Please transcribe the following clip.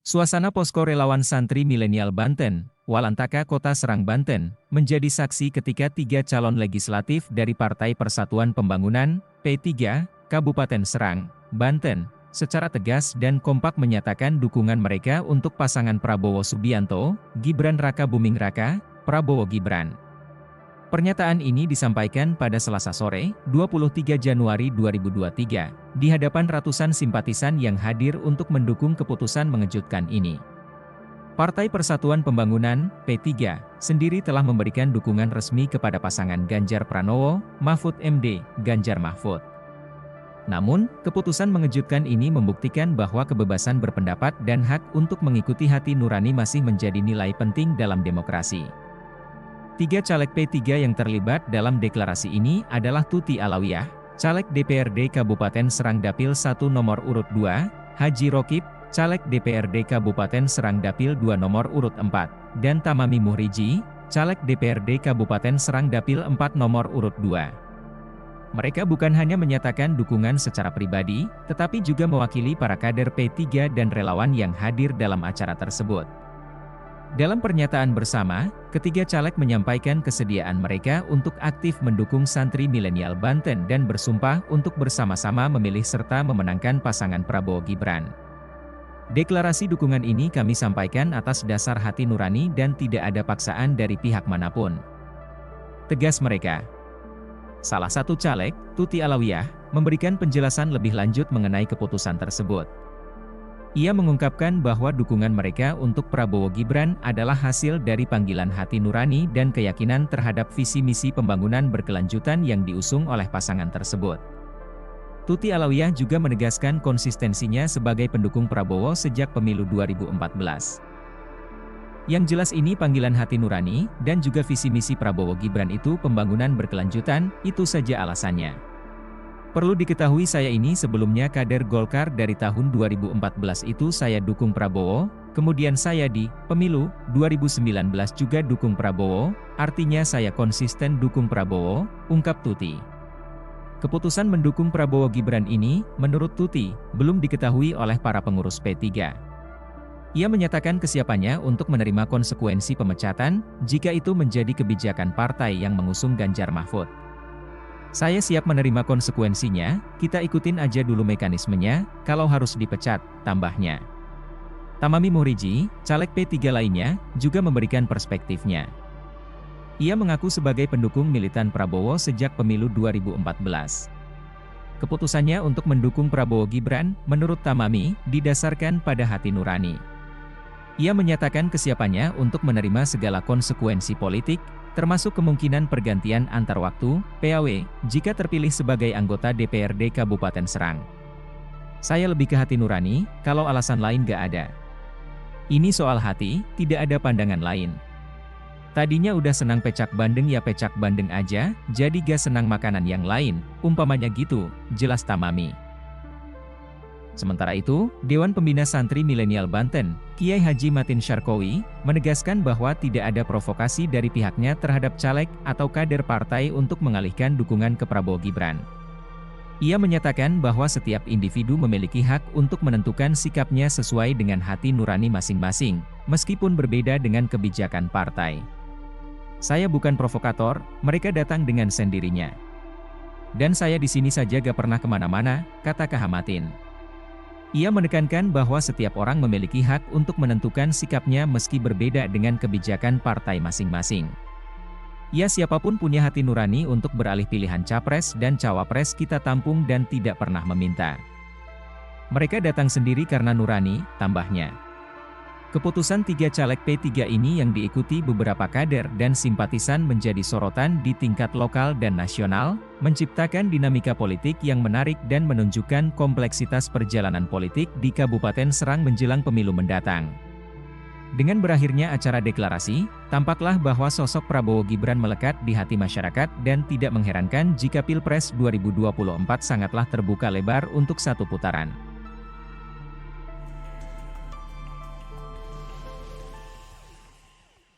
Suasana posko relawan santri milenial Banten, Walantaka Kota Serang Banten, menjadi saksi ketika 3 calon legislatif dari Partai Persatuan Pembangunan, P3, Kabupaten Serang, Banten, secara tegas dan kompak menyatakan dukungan mereka untuk pasangan Prabowo Subianto, Gibran Raka Buming Raka, Prabowo Gibran. Pernyataan ini disampaikan pada Selasa sore, 23 Januari 2023, di hadapan ratusan simpatisan yang hadir untuk mendukung keputusan mengejutkan ini. Partai Persatuan Pembangunan, P3, sendiri telah memberikan dukungan resmi kepada pasangan Ganjar Pranowo, Mahfud MD, Ganjar Mahfud. Namun, keputusan mengejutkan ini membuktikan bahwa kebebasan berpendapat dan hak untuk mengikuti hati nurani masih menjadi nilai penting dalam demokrasi. 3 caleg P3 yang terlibat dalam deklarasi ini adalah Tuti Alawiyah, caleg DPRD Kabupaten Serang Dapil 1 nomor urut 2, Haji Rokib, caleg DPRD Kabupaten Serang Dapil 2 nomor urut 4, dan Tamami Muhriji, caleg DPRD Kabupaten Serang Dapil 4 nomor urut 2. Mereka bukan hanya menyatakan dukungan secara pribadi, tetapi juga mewakili para kader P3 dan relawan yang hadir dalam acara tersebut. Dalam pernyataan bersama, ketiga caleg menyampaikan kesediaan mereka untuk aktif mendukung santri milenial Banten dan bersumpah untuk bersama-sama memilih serta memenangkan pasangan Prabowo Gibran. Deklarasi dukungan ini kami sampaikan atas dasar hati nurani dan tidak ada paksaan dari pihak manapun, tegas mereka. Salah satu caleg, Tuti Alawiyah, memberikan penjelasan lebih lanjut mengenai keputusan tersebut. Ia mengungkapkan bahwa dukungan mereka untuk Prabowo Gibran adalah hasil dari panggilan hati nurani dan keyakinan terhadap visi misi pembangunan berkelanjutan yang diusung oleh pasangan tersebut. Tuti Alawiyah juga menegaskan konsistensinya sebagai pendukung Prabowo sejak pemilu 2014. Yang jelas ini panggilan hati nurani, dan juga visi misi Prabowo Gibran itu pembangunan berkelanjutan, itu saja alasannya. Perlu diketahui saya ini sebelumnya kader Golkar dari tahun 2014 itu saya dukung Prabowo, kemudian saya di pemilu 2019 juga dukung Prabowo, artinya saya konsisten dukung Prabowo, ungkap Tuti. Keputusan mendukung Prabowo Gibran ini, menurut Tuti, belum diketahui oleh para pengurus P3. Ia menyatakan kesiapannya untuk menerima konsekuensi pemecatan, jika itu menjadi kebijakan partai yang mengusung Ganjar Mahfud. Saya siap menerima konsekuensinya, kita ikutin aja dulu mekanismenya, kalau harus dipecat, tambahnya. Tamami Muhriji, caleg P3 lainnya, juga memberikan perspektifnya. Ia mengaku sebagai pendukung militan Prabowo sejak pemilu 2014. Keputusannya untuk mendukung Prabowo Gibran, menurut Tamami, didasarkan pada hati nurani. Ia menyatakan kesiapannya untuk menerima segala konsekuensi politik, termasuk kemungkinan pergantian antar waktu, PAW, jika terpilih sebagai anggota DPRD Kabupaten Serang. Saya lebih ke hati nurani, kalau alasan lain gak ada. Ini soal hati, tidak ada pandangan lain. Tadinya udah senang pecak bandeng ya pecak bandeng aja, jadi gak senang makanan yang lain, umpamanya gitu, jelas Tamami. Sementara itu, Dewan Pembina Santri Milenial Banten, Kiai Haji Matin Syarkowi, menegaskan bahwa tidak ada provokasi dari pihaknya terhadap caleg atau kader partai untuk mengalihkan dukungan ke Prabowo Gibran. Ia menyatakan bahwa setiap individu memiliki hak untuk menentukan sikapnya sesuai dengan hati nurani masing-masing, meskipun berbeda dengan kebijakan partai. Saya bukan provokator, mereka datang dengan sendirinya. Dan saya di sini saja gak pernah kemana-mana, kata Kahamatin. Ia menekankan bahwa setiap orang memiliki hak untuk menentukan sikapnya meski berbeda dengan kebijakan partai masing-masing. Ya siapapun punya hati nurani untuk beralih pilihan capres dan cawapres kita tampung dan tidak pernah meminta. Mereka datang sendiri karena nurani, tambahnya. Keputusan 3 caleg P3 ini yang diikuti beberapa kader dan simpatisan menjadi sorotan di tingkat lokal dan nasional, menciptakan dinamika politik yang menarik dan menunjukkan kompleksitas perjalanan politik di Kabupaten Serang menjelang pemilu mendatang. Dengan berakhirnya acara deklarasi, tampaklah bahwa sosok Prabowo Gibran melekat di hati masyarakat dan tidak mengherankan jika Pilpres 2024 sangatlah terbuka lebar untuk satu putaran.